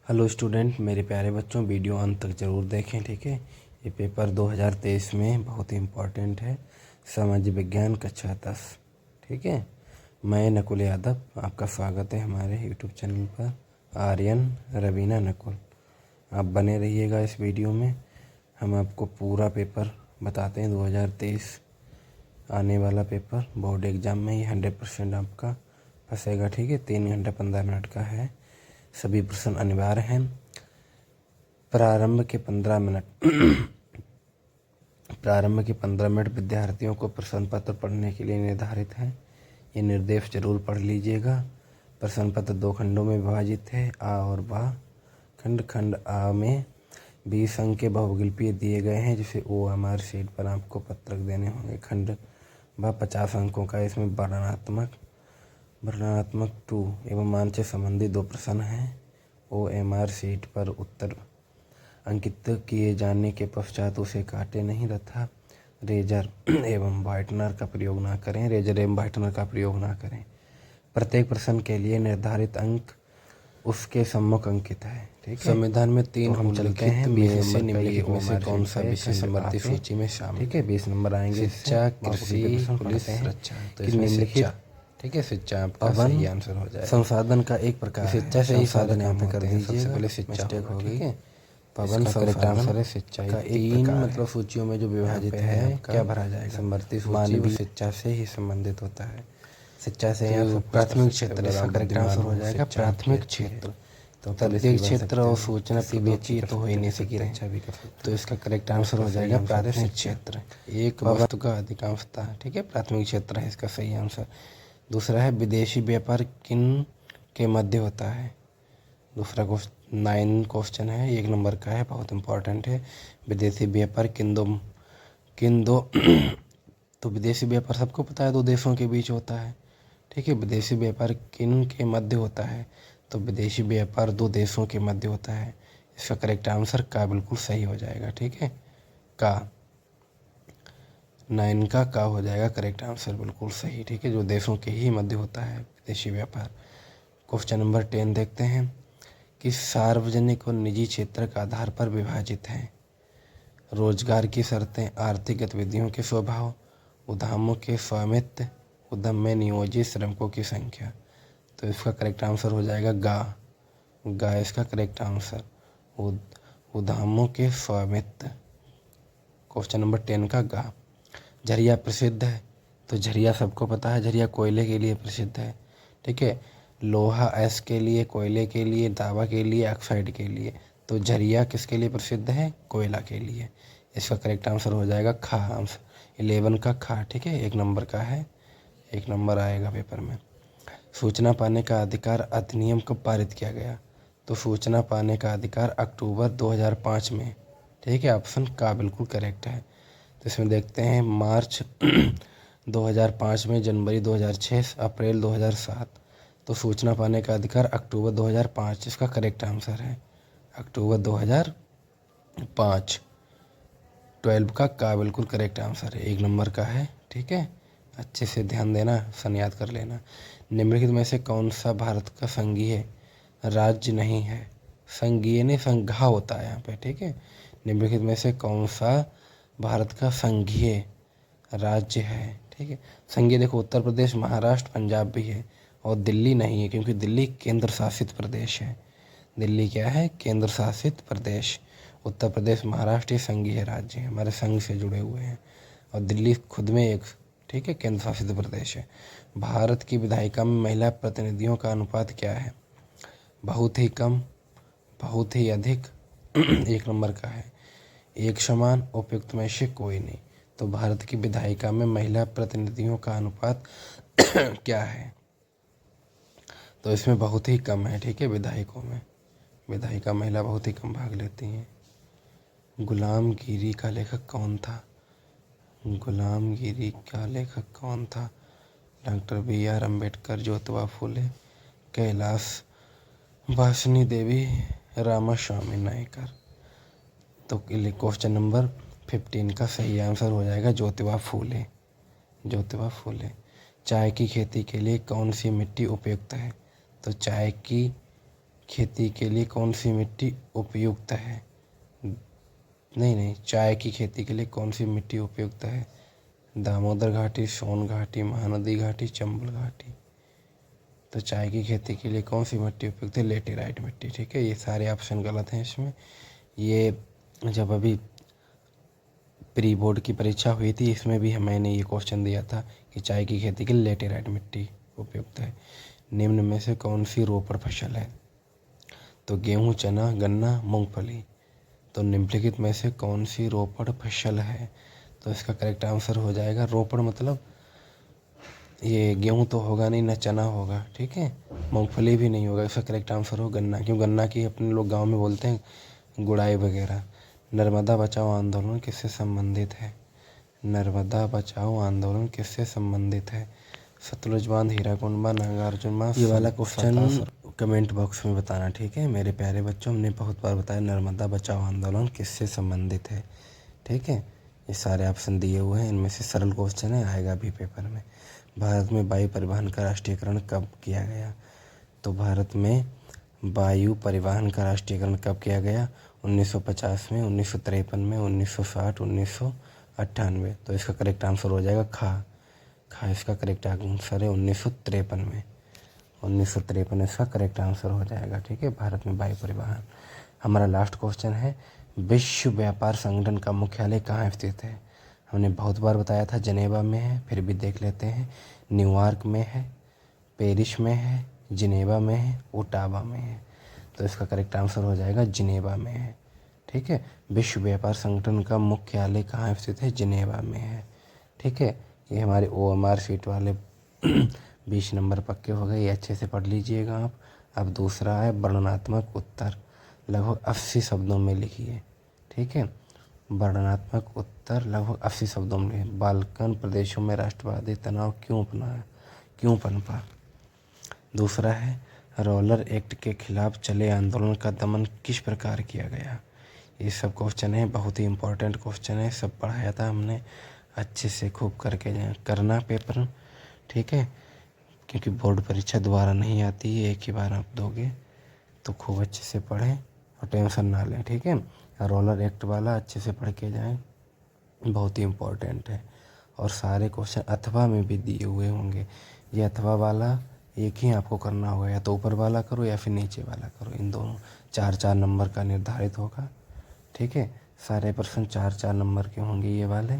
Hello student, मेरे प्यारे बच्चों, वीडियो अंत तक ज़रूर देखें। ठीक है, ये पेपर 2023 में बहुत ही इम्पोर्टेंट है। सामाजिक विज्ञान कक्षा 10। ठीक है, मैं नकुल यादव, आपका स्वागत है हमारे यूट्यूब चैनल पर। आर्यन रवीना नकुल। आप बने रहिएगा इस वीडियो में। हम आपको पूरा पेपर बताते हैं। 2023 आने वाला पेपर बोर्ड एग्ज़ाम में ही 100% आपका फंसेगा। ठीक है, 3 घंटा 15 मिनट का है। सभी प्रश्न अनिवार्य हैं। प्रारंभ के 15 मिनट विद्यार्थियों को प्रश्न पत्र पढ़ने के लिए निर्धारित हैं। ये निर्देश जरूर पढ़ लीजिएगा। प्रश्न पत्र 2 खंडों में विभाजित है, आ और बा। खंड आ में 20 अंक के बहुविकल्पीय दिए गए हैं, जिसे OMR शीट पर आपको पत्रक देने होंगे। खंड बा 50 अंकों का। इसमें वर्णनात्मक 2 एवं मान से संबंधित 2 प्रश्न हैं। OMR शीट पर उत्तर अंकित किए जाने के पश्चात उसे काटे नहीं तथा रेजर एवं व्हाइटनर का प्रयोग ना करें। प्रत्येक प्रश्न के लिए निर्धारित अंक उसके सम्मुख अंकित है। ठीक है, संविधान में 3 हम चलते हैं। निम्नलिखित में से कौन सा विषय संबंधित सूची में शामिल? ठीक है, 20 नंबर आएंगे। शिक्षा, कृषि, पुलिस, सुरक्षा। तो इसमें शिक्षा, ठीक है, शिक्षा आपका सही आंसर हो जाएगा। संसाधन का एक प्रकार शिक्षा से ही साधन यहाँ पे कर दीजिए। सबसे पहले शिक्षा हो गई है। पवन संसाधन है शिक्षा का 3 मतलब सूचियों में जो विभाजित है क्या भरा जाएगा? समवर्ती सूची शिक्षा से ही संबंधित होता है। शिक्षा से यहाँ प्राथमिक क्षेत्र, इसका करेक्ट आंसर हो जाएगा प्राथमिक क्षेत्र। तो तद्धिक क्षेत्र और सूचना प्रौद्योगिकी तो हो ही नहीं सकी रहे, तो इसका करेक्ट आंसर हो जाएगा प्राथमिक क्षेत्र। एक वस्तु का अधिकांशता, ठीक है, प्राथमिक क्षेत्र है इसका सही आंसर। दूसरा है विदेशी व्यापार किन के मध्य होता है? दूसरा 9 क्वेश्चन है, 1 नंबर का है, बहुत इंपॉर्टेंट है। विदेशी व्यापार किन दो तो विदेशी व्यापार सबको पता है 2 देशों के बीच होता है। ठीक है, विदेशी व्यापार किन के मध्य होता है? तो विदेशी व्यापार 2 देशों के मध्य होता है। इसका करेक्ट आंसर का बिल्कुल सही हो जाएगा। ठीक है, का 9 का हो जाएगा करेक्ट आंसर, बिल्कुल सही। ठीक है, जो देशों के ही मध्य होता है विदेशी व्यापार। क्वेश्चन नंबर 10 देखते हैं कि सार्वजनिक और निजी क्षेत्र के आधार पर विभाजित हैं। रोजगार की शर्तें, आर्थिक गतिविधियों के स्वभाव, उद्यमों के स्वामित्व, उद्यम में नियोजित श्रमिकों की संख्या। तो इसका करेक्ट आंसर हो जाएगा गा इसका करेक्ट आंसर। उद्यमों के स्वामित्व, क्वेश्चन नंबर 10 का गा। झरिया प्रसिद्ध है, तो झरिया सबको पता है, झरिया कोयले के लिए प्रसिद्ध है। ठीक है, लोहा ऐश के लिए, कोयले के लिए, तांबा के लिए, ऑक्साइड के लिए। तो झरिया किसके लिए प्रसिद्ध है? कोयला के लिए। इसका करेक्ट आंसर हो जाएगा खा आंसर, 11 का खा। ठीक है, 1 नंबर का है, 1 नंबर आएगा पेपर में। सूचना पाने का अधिकार अधिनियम कब पारित किया गया? तो सूचना पाने का अधिकार अक्टूबर 2005 में। ठीक है, ऑप्शन का बिल्कुल करेक्ट है। तो इसमें देखते हैं मार्च 2005 में, जनवरी 2006, अप्रैल 2007। तो सूचना पाने का अधिकार अक्टूबर 2005, इसका करेक्ट आंसर है अक्टूबर 2005। 12 का बिल्कुल करेक्ट आंसर है, 1 नंबर का है। ठीक है, अच्छे से ध्यान देना, सन याद कर लेना। निम्नलिखित में से कौन सा भारत का संघीय राज्य नहीं है? संघीय नहीं, संघा होता है यहाँ पे। ठीक है, निम्नलिखित में से कौन सा भारत का संघीय राज्य है? ठीक है, संघीय देखो, उत्तर प्रदेश, महाराष्ट्र, पंजाब भी है, और दिल्ली नहीं है, क्योंकि दिल्ली केंद्र शासित प्रदेश है। दिल्ली क्या है? केंद्र शासित प्रदेश। उत्तर प्रदेश, महाराष्ट्र ये संघीय राज्य है, हमारे संघ से जुड़े हुए हैं, और दिल्ली खुद में एक, ठीक है, केंद्र शासित प्रदेश है। भारत की विधायिका में महिला प्रतिनिधियों का अनुपात क्या है? बहुत ही कम, बहुत ही अधिक, 1 नंबर का है, एक समान, उपयुक्त में से कोई नहीं। तो भारत की विधायिका में महिला प्रतिनिधियों का अनुपात क्या है? तो इसमें बहुत ही कम है। ठीक है, विधायकों में, विधायिका महिला बहुत ही कम भाग लेती हैं। गुलामगिरी का लेखक कौन था? गुलामगिरी का लेखक कौन था? डॉक्टर BR अम्बेडकर, ज्योतिबा फुले, कैलाश वासनी देवी, रामास्वामी नायकर। तो क्वेश्चन नंबर 15 का सही आंसर हो जाएगा ज्योतिबा फुले, ज्योतिबा फुले। चाय की खेती के लिए कौन सी मिट्टी उपयुक्त है? तो चाय की खेती के लिए कौन सी मिट्टी उपयुक्त है? नहीं, चाय की खेती के लिए कौन सी मिट्टी उपयुक्त है? दामोदर घाटी, सोन घाटी, महानदी घाटी, चंबल घाटी। तो चाय की खेती के लिए कौन सी मिट्टी उपयुक्त है? लेटेराइट मिट्टी। ठीक है, ये सारे ऑप्शन गलत हैं इसमें। ये जब अभी प्री बोर्ड की परीक्षा हुई थी, इसमें भी मैंने ये क्वेश्चन दिया था कि चाय की खेती के लिए लेटेराइट मिट्टी उपयुक्त है। निम्न में से कौन सी रोपड़ फसल है? तो गेहूँ, चना, गन्ना, मूंगफली। तो निम्नलिखित में से कौन सी रोपड़ फसल है? तो इसका करेक्ट आंसर हो जाएगा रोपड़, मतलब ये गेहूँ तो होगा नहीं, ना चना होगा। ठीक है, मूंगफली भी नहीं होगा। इसका करेक्ट आंसर हो गन्ना, क्यों गन्ना की अपने लोग गांव में बोलते हैं गुड़ाई वगैरह। नर्मदा बचाओ आंदोलन किससे संबंधित है? नर्मदा बचाओ आंदोलन किससे संबंधित है? सतलुज बांध, हीराकुंड, नागार्जुन बांध। ये वाला क्वेश्चन कमेंट बॉक्स में बताना। ठीक है मेरे प्यारे बच्चों, हमने बहुत बार बताया नर्मदा बचाओ आंदोलन किससे संबंधित है। ठीक है, ये सारे ऑप्शन दिए हुए हैं, इनमें से सरल क्वेश्चन है, आएगा भी पेपर में। भारत में वायु परिवहन का राष्ट्रीयकरण कब किया गया? तो भारत में वायु परिवहन का राष्ट्रीयकरण कब किया गया? 1950 में, 1953 में, 1960, 1998। तो इसका करेक्ट आंसर हो जाएगा खा इसका करेक्ट आंसर है 1953 में। 1953 इसका करेक्ट आंसर हो जाएगा। ठीक है, भारत में वायु परिवहन। हमारा लास्ट क्वेश्चन है, विश्व व्यापार संगठन का मुख्यालय कहाँ स्थित है? हमने बहुत बार बताया था जिनेवा में है, फिर भी देख लेते हैं। न्यूयॉर्क में है, पेरिस में है, जिनेवा में है, ओटावा में है। तो इसका करेक्ट आंसर हो जाएगा जिनेवा में है। ठीक है, विश्व व्यापार संगठन का मुख्यालय कहाँ स्थित है? जिनेवा में है। ठीक है, ये हमारे OMR शीट वाले 20 नंबर पक्के हो गए, ये अच्छे से पढ़ लीजिएगा आप। अब दूसरा है वर्णनात्मक उत्तर, लगभग 80 शब्दों में लिखिए। ठीक है, वर्णनात्मक उत्तर लगभग 80 शब्दों में। बाल्कन प्रदेशों में राष्ट्रवादी तनाव क्यों पनपा? दूसरा है रोलर एक्ट के खिलाफ चले आंदोलन का दमन किस प्रकार किया गया? ये सब क्वेश्चन है, बहुत ही इम्पोर्टेंट क्वेश्चन है, सब पढ़ाया था हमने, अच्छे से खूब करके करना पेपर। ठीक है, क्योंकि बोर्ड परीक्षा दोबारा नहीं आती है, एक ही बार आप दोगे, तो खूब अच्छे से पढ़ें और टेंशन ना लें। ठीक है, रोलर एक्ट वाला अच्छे से पढ़ के जाएं, बहुत ही इम्पोर्टेंट है। और सारे क्वेश्चन अथवा में भी दिए हुए होंगे। ये अथवा वाला एक ही आपको करना होगा, या तो ऊपर वाला करो या फिर नीचे वाला करो, इन दोनों 4-4 नंबर का निर्धारित होगा। ठीक है, सारे प्रश्न 4-4 नंबर के होंगे ये वाले।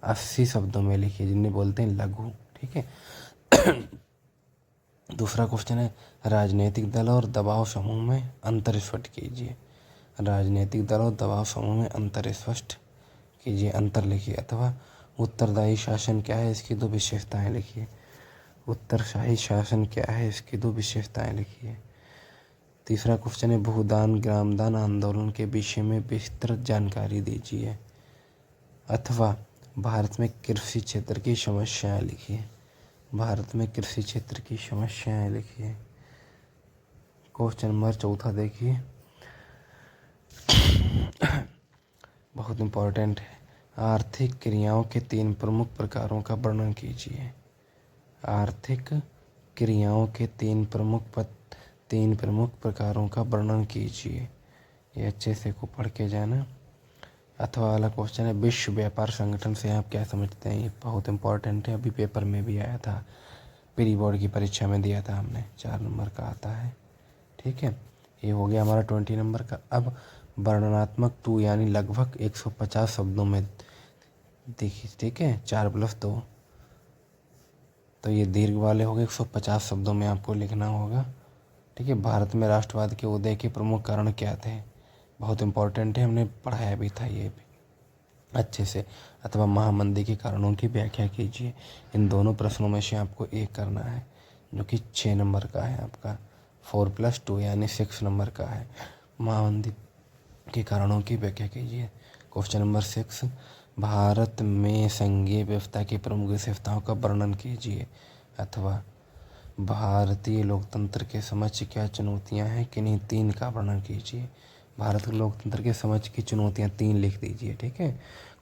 80 शब्दों में लिखिए, जिन्हें बोलते हैं लघु। ठीक है दूसरा क्वेश्चन है, राजनीतिक दल और दबाव समूह में अंतर स्पष्ट कीजिए। राजनीतिक दल और दबाव समूह में अंतर स्पष्ट कीजिए, अंतर लिखिए। अथवा उत्तरदायी शासन क्या है, इसकी 2 विशेषताएं लिखिए। उत्तरशाही शासन क्या है, इसकी 2 विशेषताएं लिखिए। तीसरा क्वेश्चन है, भूदान ग्रामदान आंदोलन के विषय में विस्तृत जानकारी दीजिए। अथवा भारत में कृषि क्षेत्र की समस्याएं लिखिए। भारत में कृषि क्षेत्र की समस्याएं लिखिए। क्वेश्चन नंबर 4 देखिए, बहुत इम्पोर्टेंट है। आर्थिक क्रियाओं के 3 प्रमुख प्रकारों का वर्णन कीजिए। आर्थिक क्रियाओं के 3 प्रमुख प्रकारों का वर्णन कीजिए। ये अच्छे से को पढ़ के जाना। अथवा वाला क्वेश्चन है, विश्व व्यापार संगठन से आप क्या समझते हैं? ये बहुत इंपॉर्टेंट है, अभी पेपर में भी आया था, प्री बोर्ड की परीक्षा में दिया था हमने, 4 नंबर का आता है। ठीक है, ये हो गया हमारा 20 नंबर का। अब वर्णनात्मक 2 यानी लगभग 150 शब्दों में देखिए। ठीक है, 4+2, तो ये दीर्घ वाले हो गए, 150 शब्दों में आपको लिखना होगा। ठीक है, भारत में राष्ट्रवाद के उदय के प्रमुख कारण क्या थे? बहुत इंपॉर्टेंट है, हमने पढ़ाया भी था ये भी अच्छे से। अथवा महामंदी के कारणों की व्याख्या कीजिए। इन दोनों प्रश्नों में से आपको एक करना है, जो कि 6 नंबर का है आपका। 4+2 यानी 6 नंबर का है। महामंदी के कारणों की व्याख्या कीजिए। क्वेश्चन नंबर 6, भारत में संघीय व्यवस्था की प्रमुख विशेषताओं का वर्णन कीजिए। अथवा भारतीय लोकतंत्र के समक्ष क्या चुनौतियां हैं, किन्हीं 3 का वर्णन कीजिए। भारत के लोकतंत्र के समक्ष की चुनौतियां 3 लिख दीजिए। ठीक है,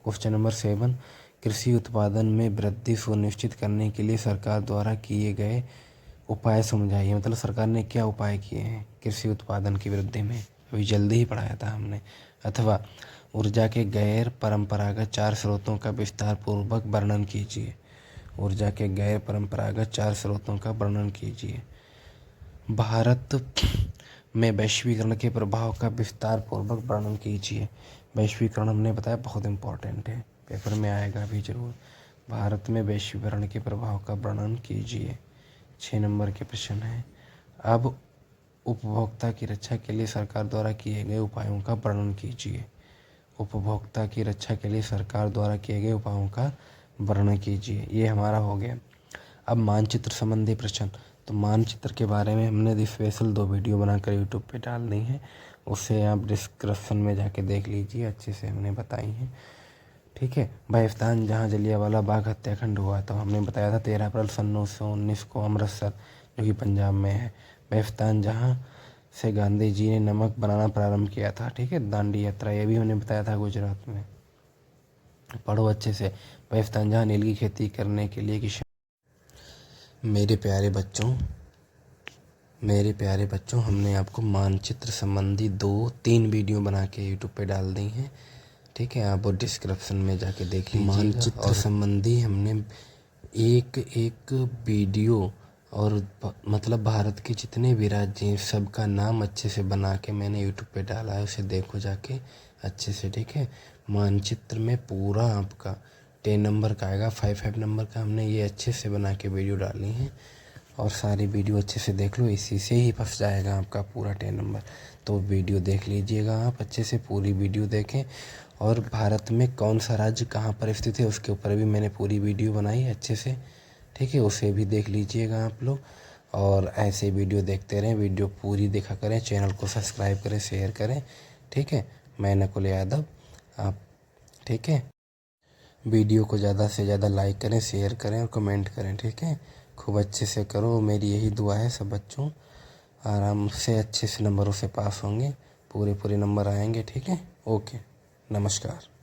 क्वेश्चन नंबर 7, कृषि उत्पादन में वृद्धि सुनिश्चित करने के लिए सरकार द्वारा किए गए उपाय समझाइए, मतलब सरकार ने क्या उपाय किए हैं कृषि उत्पादन की वृद्धि में, अभी जल्दी ही पढ़ाया था हमने। अथवा ऊर्जा के गैर परंपरागत 4 स्रोतों का विस्तार पूर्वक वर्णन कीजिए। ऊर्जा के गैर परंपरागत 4 स्रोतों का वर्णन कीजिए। भारत में वैश्वीकरण के प्रभाव का विस्तार पूर्वक वर्णन कीजिए। वैश्वीकरण हमने बताया बहुत इम्पोर्टेंट है, पेपर में आएगा भी जरूर। भारत में वैश्वीकरण के प्रभाव का वर्णन कीजिए। 6 नंबर के प्रश्न है। अब उपभोक्ता की रक्षा के लिए सरकार द्वारा किए गए उपायों का वर्णन कीजिए। उपभोक्ता की रक्षा के लिए सरकार द्वारा किए गए उपायों का वर्णन कीजिए, ये हमारा हो गया। अब मानचित्र संबंधी प्रश्न, तो मानचित्र के बारे में हमने स्पेशल 2 वीडियो बनाकर यूट्यूब पे डाल दी हैं, उससे आप डिस्क्रिप्शन में जाके देख लीजिए, अच्छे से हमने बताई हैं। ठीक है। पाकिस्तान जहाँ जलियांवाला बाग हत्याकांड हुआ तो हमने बताया था 13 अप्रैल सन 1919 को अमृतसर, जो कि पंजाब में है। पाकिस्तान जहाँ से गांधी जी ने नमक बनाना प्रारंभ किया था। ठीक है। दांडी यात्रा, ये भी हमने बताया था गुजरात में। पढ़ो अच्छे से। पाकिस्तान जहाँ नील की खेती करने के लिए किसान। मेरे प्यारे बच्चों हमने आपको मानचित्र संबंधी 2-3 वीडियो बना के यूट्यूब पे डाल दी हैं। ठीक है, आप वो डिस्क्रिप्शन में जाके देख लीजिए। मानचित्र संबंधी हमने एक वीडियो और मतलब भारत के जितने भी राज्य हैं सबका नाम अच्छे से बना के मैंने यूट्यूब पे डाला है, उसे देखो जाके अच्छे से। ठीक है। मानचित्र में पूरा आपका 10 नंबर का आएगा, 5 नंबर का हमने ये अच्छे से बना के वीडियो डाली हैं, और सारी वीडियो अच्छे से देख लो, इसी से ही फंस जाएगा आपका पूरा 10 नंबर। तो वीडियो देख लीजिएगा आप अच्छे से, पूरी वीडियो देखें। और भारत में कौन सा राज्य कहाँ पर स्थित है उसके ऊपर भी मैंने पूरी वीडियो बनाई है अच्छे से। ठीक है, उसे भी देख लीजिएगा आप लोग, और ऐसे वीडियो देखते रहें, वीडियो पूरी देखा करें, चैनल को सब्सक्राइब करें, शेयर करें। ठीक है। मैं नकुल यादव, आप। ठीक है। वीडियो को ज़्यादा से ज़्यादा लाइक करें, शेयर करें और कमेंट करें। ठीक है। खूब अच्छे से करो, मेरी यही दुआ है सब बच्चों आराम से अच्छे से नंबरों से पास होंगे, पूरे नंबर आएंगे। ठीक है। ओके, नमस्कार।